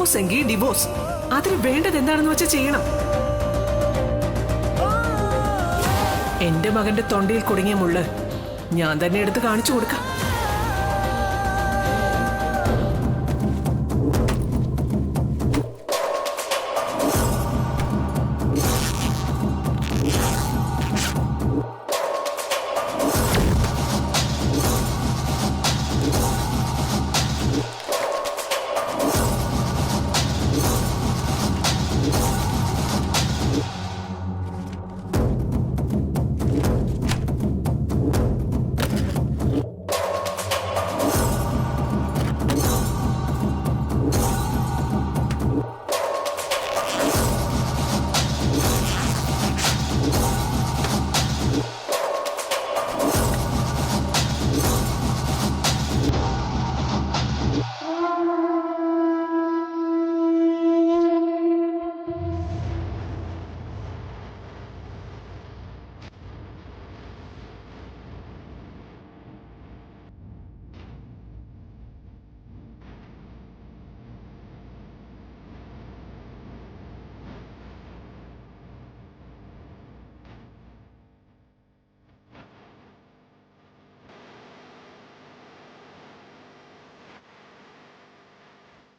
Divorce എങ്കിൽ divorce. അതിന് വേണ്ടത് എന്താണെന്ന് വെച്ചാൽ ചെയ്യണം. എന്റെ മകന്റെ തൊണ്ടയിൽ കുടുങ്ങിയ മുള്ള് ഞാൻ തന്നെ എടുത്ത് കാണിച്ചു കൊടുക്കാം.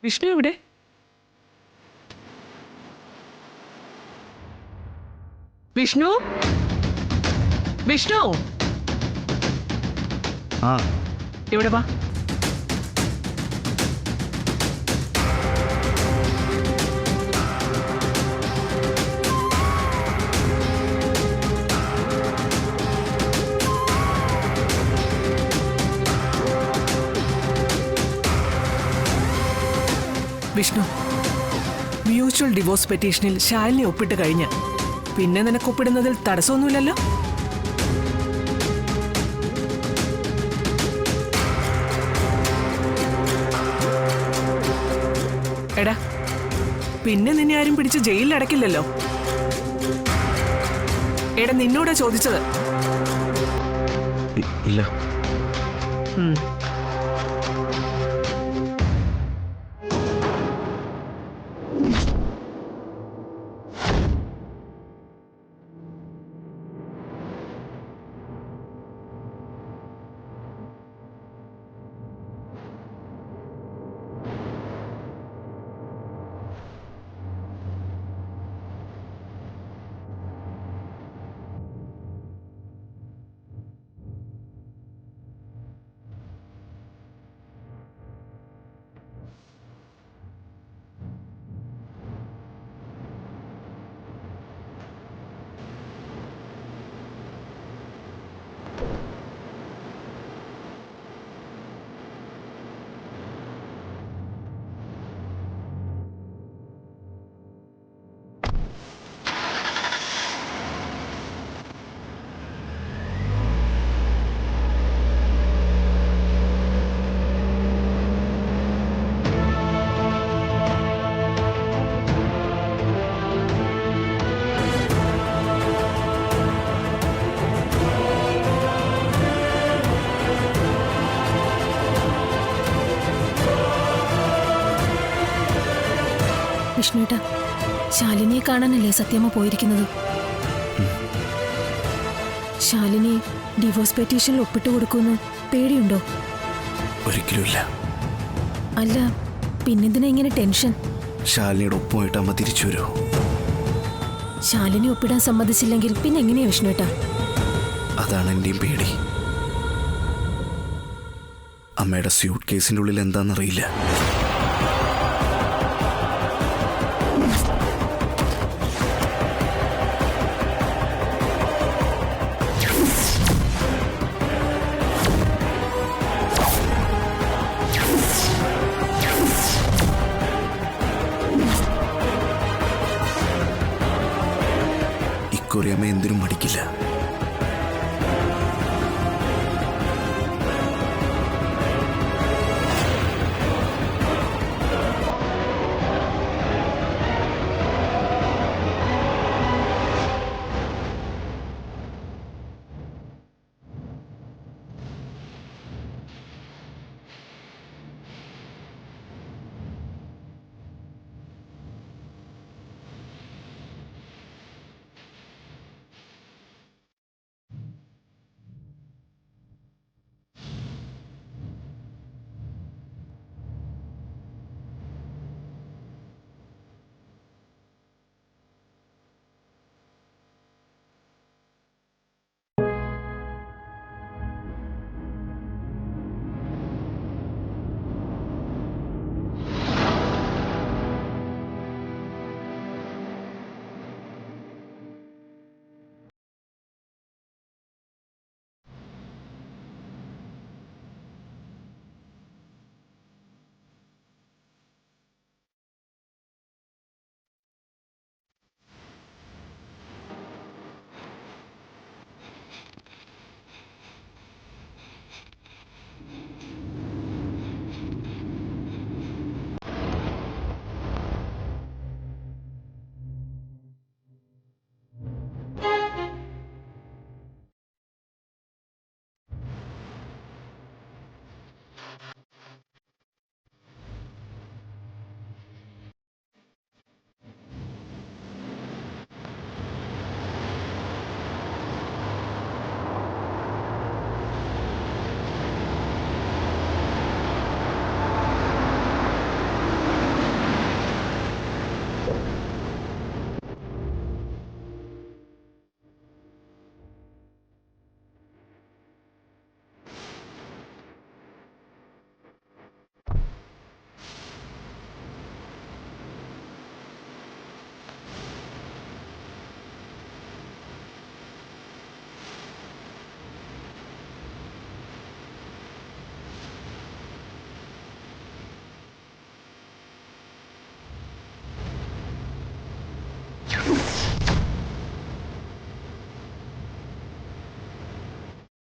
വിഷ്ണു എവിടെ? വിഷ്ണു, വിഷ്ണു ഇവിടെ വാ. വിഷ്ണു, മ്യൂച്വൽ ഡിവോഴ്സ് പെറ്റീഷനിൽ ശാലിനി ഒപ്പിട്ട് കഴിഞ്ഞ് പിന്നെ നിനക്ക് ഒപ്പിടുന്നതിൽ തടസ്സമൊന്നുമില്ലല്ലോ? എടാ, പിന്നെ നിന്നെ ആരും പിടിച്ച് ജയിലിൽ അടക്കില്ലല്ലോ? എടാ, നിന്നോടാ ചോദിച്ചത്. ഇല്ല. വിഷ്ണുട്ടാ, ശാലിനിയെ കാണാനല്ലേ സത്യമ്മ പോയിരിക്കുന്നത്? ശാലിനി ഡിവോഴ്സ് പെറ്റീഷനിൽ ഒപ്പിട്ട് കൊടുക്കുമെന്ന് പേടിയുണ്ടോ? ഒരിക്കലുമില്ല. അല്ല, പിന്നെന്തിനാ ഇങ്ങനെ ടെൻഷൻ? ശാലിനിയുടെ ഒപ്പമായിട്ട് അമ്മ തിരിച്ചു വരുമോ? ശാലിനി ഒപ്പിടാൻ സമ്മതിച്ചില്ലെങ്കിൽ പിന്നെ എങ്ങനെയാ വിഷ്ണുട്ടാ? അതാണ് എന്റെയും പേടി. അമ്മയുടെ സ്യൂട്ട് കേസിന്റെ ഉള്ളിൽ എന്താണെന്നറിയില്ല. ഇക്കുറി അമ്മ എന്തിനും മടിക്കില്ല.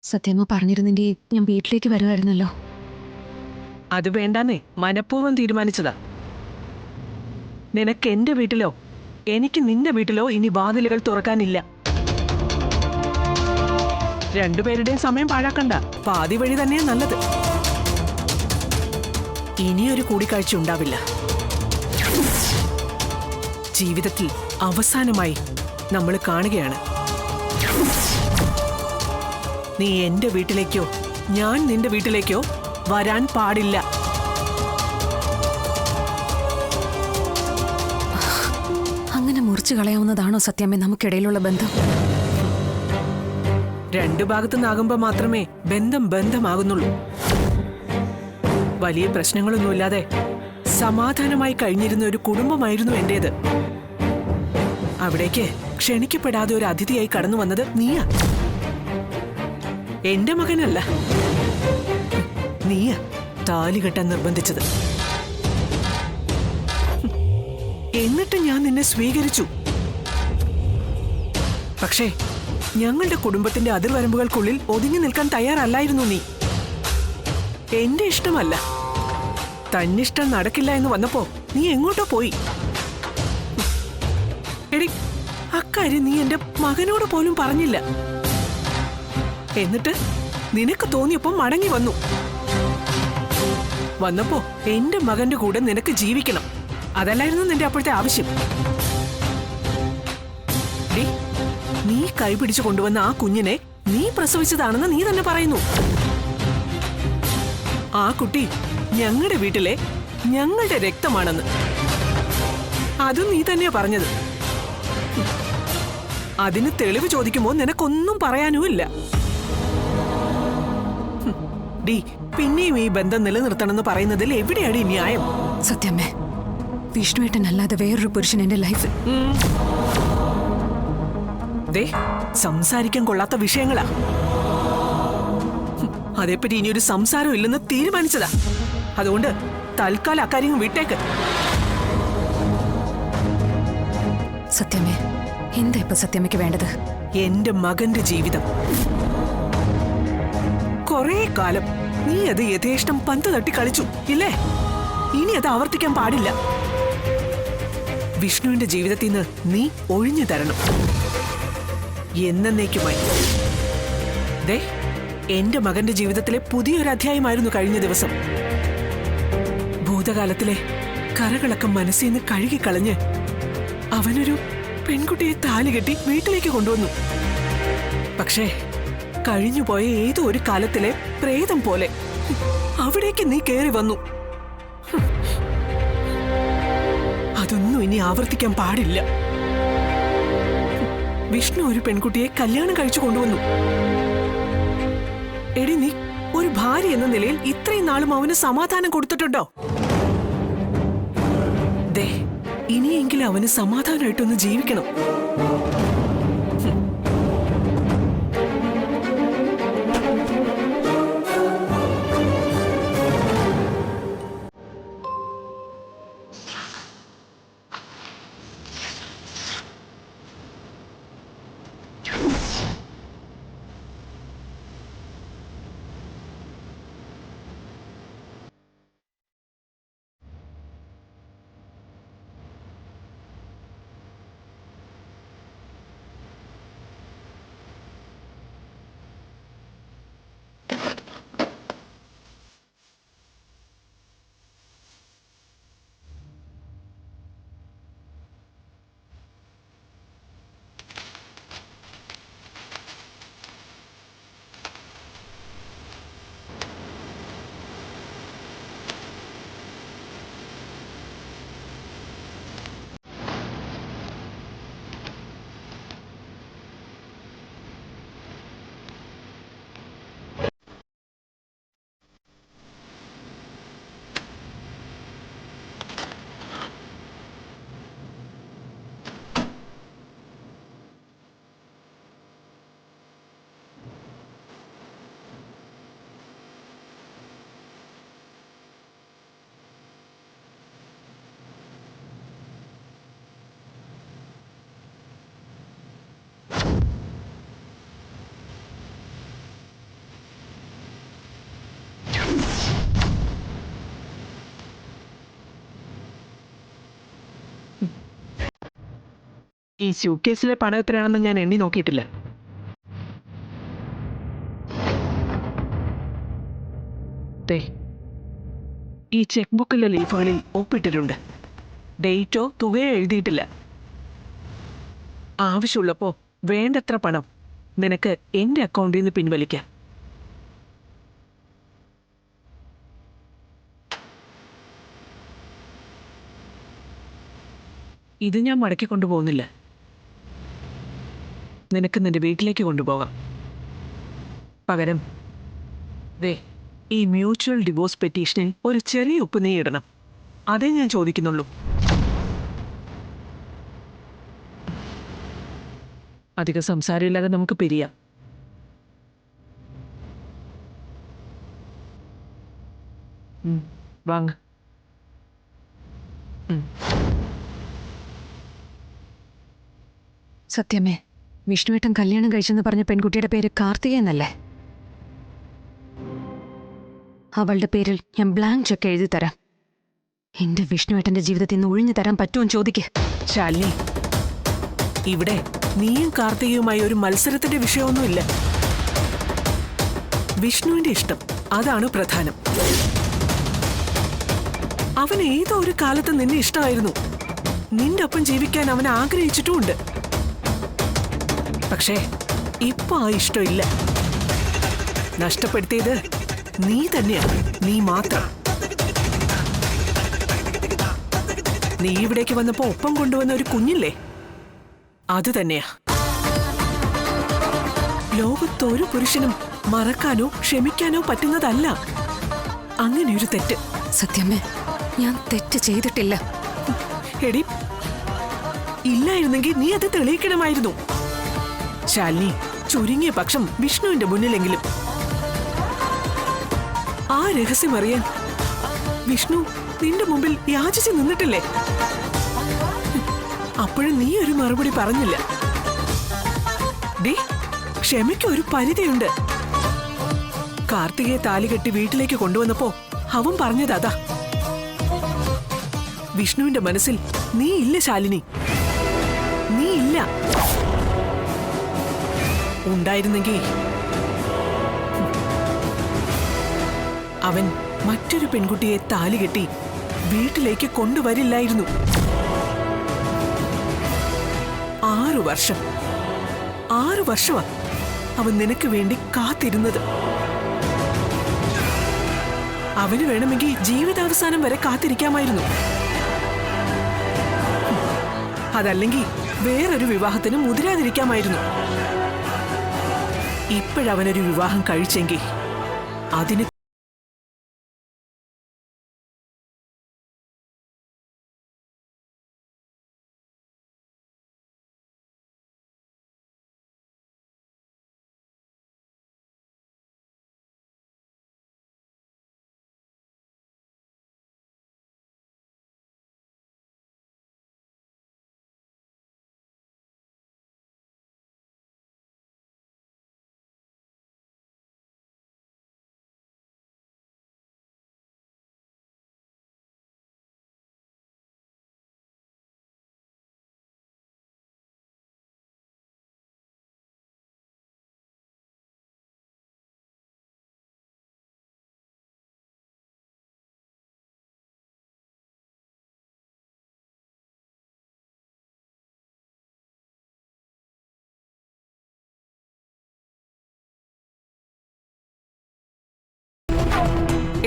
സത്യമ്മ പറഞ്ഞിരുന്നെങ്കിൽ ഞാൻ വീട്ടിലേക്ക് വരുമായിരുന്നല്ലോ. അത് വേണ്ടാന്നേ മനഃപൂർവ്വം തീരുമാനിച്ചതാ. നിനക്ക് എന്റെ വീട്ടിലോ എനിക്ക് നിന്റെ വീട്ടിലോ ഇനി വാതിലുകൾ തുറക്കാനില്ല. രണ്ടുപേരുടെയും സമയം പാഴാക്കണ്ട. പാതി വഴി തന്നെയാ നല്ലത്. ഇനിയൊരു കൂടിക്കാഴ്ച ഉണ്ടാവില്ല. ജീവിതത്തിൽ അവസാനമായി നമ്മൾ കാണുകയാണ്. നീ എന്റെ വീട്ടിലേക്കോ ഞാൻ നിന്റെ വീട്ടിലേക്കോ വരാൻ പാടില്ല. അങ്ങനെ മുറിച്ചു കളയാവുന്നതാണോ സത്യമ്മ നമുക്കിടയിലുള്ള ബന്ധം? രണ്ടു ഭാഗത്തുനിന്നാകുമ്പോ മാത്രമേ ബന്ധം ബന്ധമാകുന്നുള്ളൂ. വലിയ പ്രശ്നങ്ങളൊന്നുമില്ലാതെ സമാധാനമായി കഴിഞ്ഞിരുന്ന ഒരു കുടുംബമായിരുന്നു എന്റേത്. അവിടേക്ക് ക്ഷണിക്കപ്പെടാതെ ഒരു അതിഥിയായി കടന്നു വന്നത് നീയാ. എന്റെ മകനല്ല, നീയാ താലി കെട്ടാൻ നിർബന്ധിച്ചത്. എന്നിട്ട് ഞാൻ നിന്നെ സ്വീകരിച്ചു. പക്ഷേ ഞങ്ങളുടെ കുടുംബത്തിന്റെ അതിർവരമ്പുകൾക്കുള്ളിൽ ഒതുങ്ങി നിൽക്കാൻ തയ്യാറല്ലായിരുന്നു നീ. എന്റെ ഇഷ്ടമല്ല, തന്നിഷ്ടം നടക്കില്ല എന്ന് വന്നപ്പോ നീ എങ്ങോട്ടോ പോയി. എടി, അക്കാര്യം നീ എന്റെ മകനോട് പോലും പറഞ്ഞില്ല. എന്നിട്ട് നിനക്ക് തോന്നിയപ്പോ മടങ്ങി വന്നപ്പോ എന്റെ മകന്റെ കൂടെ നിനക്ക് ജീവിക്കണം. അതല്ലായിരുന്നു നിന്റെ അപ്പോഴത്തെ ആവശ്യം. നീ കൈപിടിച്ചു കൊണ്ടുവന്ന ആ കുഞ്ഞിനെ നീ പ്രസവിച്ചതാണെന്ന് നീ തന്നെ പറയുന്നു. ആ കുട്ടി ഞങ്ങളുടെ വീട്ടിലെ ഞങ്ങളുടെ രക്തമാണെന്ന് അതും നീ തന്നെയാ പറഞ്ഞത്. അതിന് തെളിവ് ചോദിക്കുമ്പോ നിനക്കൊന്നും പറയാനുമില്ല. പിന്നെയും ഈ ബന്ധം നിലനിർത്തണമെന്ന് പറയുന്നതിൽ എവിടെയാണ് ഈ ന്യായം? സത്യമ്മേ, വിഷ്ണുവേട്ടനല്ലാതെ വേറൊരു പുരുഷൻ എന്റെ ലൈഫിൽ. സംസാരിക്കാൻ കൊള്ളാത്ത വിഷയങ്ങളാ. അതേപ്പറ്റി ഇനിയൊരു സംസാരം ഇല്ലെന്ന് തീരുമാനിച്ചതാ. അതുകൊണ്ട് തൽക്കാലം അക്കാര്യങ്ങൾ വിട്ടേക്ക്. സത്യമേ, എന്താ ഇപ്പൊ സത്യമയ്ക്ക് വേണ്ടത്? എന്റെ മകന്റെ ജീവിതം. കൊറേ കാലം നീ അത് യഥേഷ്ടം പന്ത് തട്ടി കളിച്ചു ഇല്ലേ? ഇനി അത് ആവർത്തിക്കാൻ പാടില്ല. വിഷ്ണുവിന്റെ ജീവിതത്തിൽ നിന്ന് നീ ഒഴിഞ്ഞു തരണം എന്നേക്കുമായി. എന്റെ മകന്റെ ജീവിതത്തിലെ പുതിയൊരു അധ്യായമായിരുന്നു കഴിഞ്ഞ ദിവസം. ഭൂതകാലത്തിലെ കറകളൊക്കെ മനസ്സിൽ നിന്ന് കഴുകിക്കളഞ്ഞ് അവനൊരു പെൺകുട്ടിയെ താലി കെട്ടി വീട്ടിലേക്ക് കൊണ്ടുവന്നു. പക്ഷേ കഴിഞ്ഞുപോയ ഏതോ ഒരു കാലത്തിലെ പ്രേതം പോലെ അവിടേക്ക് നീ കേറി വന്നു. അതൊന്നും ഇനി ആവർത്തിക്കാൻ പാടില്ല. വിഷ്ണു ഒരു പെൺകുട്ടിയെ കല്യാണം കഴിച്ചു കൊണ്ടുവന്നു. എടി, നീ ഒരു ഭാര്യ എന്ന നിലയിൽ ഇത്രയും നാളും അവന് സമാധാനം കൊടുത്തിട്ടുണ്ടോ? ഇനിയെങ്കിലും അവന് സമാധാനമായിട്ടൊന്ന് ജീവിക്കണം. ഈ സ്യൂട്ട്കേസിലെ പണം എത്രയാണെന്ന് ഞാൻ എണ്ണി നോക്കിയിട്ടില്ല. ദേ, ഈ ചെക്ക് ബുക്കിലെ ലീഫുകളിൽ ഒപ്പിട്ടിട്ടുണ്ട്. ഡേറ്റോ തുകയോ എഴുതിയിട്ടില്ല. ആവശ്യമുള്ളപ്പോ വേണ്ടത്ര പണം നിനക്ക് എന്റെ അക്കൗണ്ടിൽ നിന്ന് പിൻവലിക്കാം. ഇത് ഞാൻ മടക്കി കൊണ്ടുപോകുന്നില്ല. നിനക്ക് നിന്റെ വീട്ടിലേക്ക് കൊണ്ടുപോകാം. പകരം ദേ, ഈ മ്യൂച്വൽ ഡിവോഴ്സ് പെറ്റീഷനിൽ ഒരു ചെറിയ ഒപ്പ് നീ ഇടണം. അതേ ഞാൻ ചോദിക്കുന്നുള്ളൂ. അധികം സംസാരമില്ലാതെ നമുക്ക് പിരിയാം. വാങ്ങ. സത്യമേ, വിഷ്ണുവേട്ടൻ കല്യാണം കഴിച്ചെന്ന് പറഞ്ഞ പെൺകുട്ടിയുടെ പേര് കാർത്തിക എന്നല്ലേ? അവളുടെ പേരിൽ ഞാൻ ബ്ലാങ്ക് ചെക്ക് എഴുതി തരാം. എന്റെ വിഷ്ണുവേട്ടന്റെ ജീവിതത്തിൽ നിന്ന് ഒഴിഞ്ഞു തരാൻ പറ്റുമെന്ന് ചോദിക്ക്. ശാലിനി, ഇവിടെ നീയും കാർത്തികയുമായി ഒരു മത്സരത്തിന്റെ വിഷയമൊന്നുമില്ല. വിഷ്ണുവിന്റെ ഇഷ്ടം അതാണ് പ്രധാനം. അവൻ ഏതോ ഒരു കാലത്ത് നിന്നെ ഇഷ്ടമായിരുന്നു. നിന്റെ ഒപ്പം ജീവിക്കാൻ അവൻ ആഗ്രഹിച്ചിട്ടുമുണ്ട്. പക്ഷേ ഇപ്പൊ ആ ഇഷ്ടമില്ല. നഷ്ടപ്പെടുത്തിയത് നീ തന്നെയാണ്, നീ മാത്രം. നീ ഇവിടേക്ക് വന്നപ്പോ ഒപ്പം കൊണ്ടുവന്ന ഒരു കുഞ്ഞില്ലേ, അത് തന്നെയാ. ലോകത്തൊരു പുരുഷനും മറക്കാനോ ക്ഷമിക്കാനോ പറ്റുന്നതല്ല അങ്ങനെയൊരു തെറ്റ്. സത്യമേ, ഞാൻ തെറ്റ് ചെയ്തിട്ടില്ല. എടി, ഇല്ലായിരുന്നെങ്കിൽ നീ അത് തെളിയിക്കണമായിരുന്നു. ശാലിനി, ചുരുങ്ങിയ പക്ഷം വിഷ്ണുവിന്റെ മുന്നിലെങ്കിലും. ആ രഹസ്യം അറിയാൻ വിഷ്ണു നിന്റെ മുമ്പിൽ യാചിച്ച് നിന്നിട്ടില്ലേ? അപ്പോഴും നീ ഒരു മറുപടി പറഞ്ഞില്ല. ഡി, ക്ഷമയ്ക്കൊരു പരിധിയുണ്ട്. കാർത്തികയെ താലികെട്ടി വീട്ടിലേക്ക് കൊണ്ടുവന്നപ്പോ അവൻ പറഞ്ഞത് അതാ. വിഷ്ണുവിന്റെ മനസ്സിൽ നീ ഇല്ല ശാലിനി, നീ ഇല്ല. ഉണ്ടായിരുന്നെങ്കിൽ അവൻ മറ്റൊരു പെൺകുട്ടിയെ താലികെട്ടി വീട്ടിലേക്ക് കൊണ്ടുവരില്ലായിരുന്നു. 6 വർഷം 6 വർഷമാ അവൻ നിനക്ക് വേണ്ടി കാത്തിരുന്നത്. അവന് വേണമെങ്കിൽ ജീവിതാവസാനം വരെ കാത്തിരിക്കാമായിരുന്നു. അതല്ലെങ്കിൽ വേറൊരു വിവാഹത്തിന് മുതിരാതിരിക്കാമായിരുന്നു. ഇപ്പോഴവനൊരു വിവാഹം കഴിച്ചെങ്കിൽ അതിന്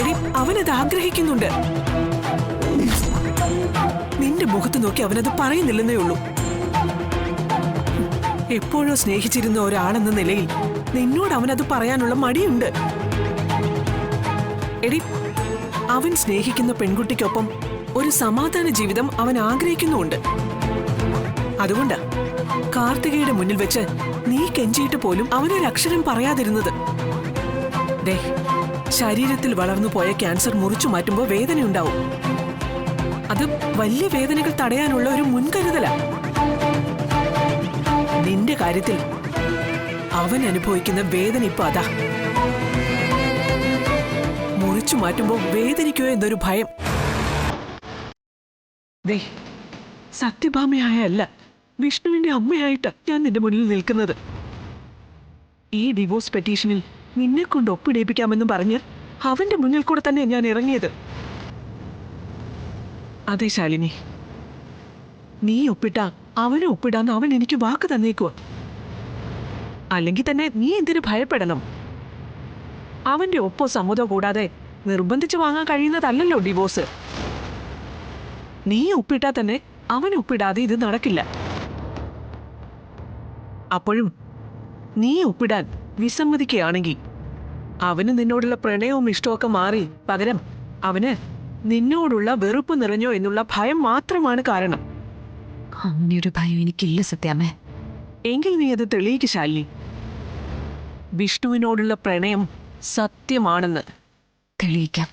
എടി, അവനത് ആഗ്രഹിക്കുന്നുണ്ട്. നിന്റെ മുഖത്ത് നോക്കി അവനത് പറയുന്നില്ലെന്നേ ഉള്ളൂ. എപ്പോഴോ സ്നേഹിച്ചിരുന്ന ഒരാളെന്ന നിലയിൽ നിന്നോട് അവനത് പറയാനുള്ള മടിയുണ്ട്. എടി, അവൻ സ്നേഹിക്കുന്ന പെൺകുട്ടിക്കൊപ്പം ഒരു സമാധാന ജീവിതം അവൻ ആഗ്രഹിക്കുന്നുണ്ട്. അതുകൊണ്ടാ കാർത്തികയുടെ മുന്നിൽ വെച്ച് നീ കെഞ്ചിയിട്ട് പോലും അവനൊരക്ഷരം പറയാതിരുന്നത്. ദേ, ശരീരത്തിൽ വളർന്നു പോയ ക്യാൻസർ മുറിച്ചു മാറ്റുമ്പോൾ വേദനയുണ്ടാവും. അത് വലിയ വേദനകൾ തടയാനുള്ള ഒരു മുൻകരുതലാ. നിന്റെ കാര്യത്തിൽ അവൻ അനുഭവിക്കുന്ന വേദന ഇപ്പൊ അതാ. മുറിച്ചു മാറ്റുമ്പോൾ വേദനിക്കോ എന്നൊരു ഭയം. ദേ, സത്യഭാമയായല്ല വിഷ്ണുവിന്റെ അമ്മയായിട്ടാ ഞാൻ നിന്റെ മുന്നിൽ നിൽക്കുന്നത്. ഈ ഡിവോഴ്സ് പെറ്റീഷനിൽ നിന്നെ കൊണ്ട് ഒപ്പിടേപ്പിക്കാമെന്ന് പറഞ്ഞ് അവന്റെ മുന്നിൽ കൂടെ തന്നെ ഞാൻ ഇറങ്ങിയത്. അതെ ശാലിനി, നീ ഒപ്പിട്ടാ അവനെ ഒപ്പിടാന്ന് അവൻ എനിക്ക് വാക്ക് തന്നേക്കുവാ. അല്ലെങ്കിൽ തന്നെ നീ എന്തിനു ഭയപ്പെടണം? അവന്റെ ഒപ്പോ സമ്മതം കൂടാതെ നിർബന്ധിച്ച് വാങ്ങാൻ കഴിയുന്നതല്ലല്ലോ ഡിവോഴ്സ്. നീ ഒപ്പിട്ടാ തന്നെ അവൻ ഒപ്പിടാതെ ഇത് നടക്കില്ല. അപ്പോഴും നീ ഒപ്പിടാൻ വിസമ്മതിക്കുകയാണെങ്കിൽ അവന് നിന്നോടുള്ള പ്രണയവും ഇഷ്ടമൊക്കെ മാറി പകരം അവന് നിന്നോടുള്ള വെറുപ്പ് നിറഞ്ഞോ എന്നുള്ള ഭയം മാത്രമാണ് കാരണം. അങ്ങനെയൊരു ഭയം എനിക്കില്ല സത്യാമ്മേ. എങ്കിൽ നീ അത് തെളിയിക്ക് ശാലിനി. വിഷ്ണുവിനോടുള്ള പ്രണയം സത്യമാണെന്ന്. തെളിയിക്കാം.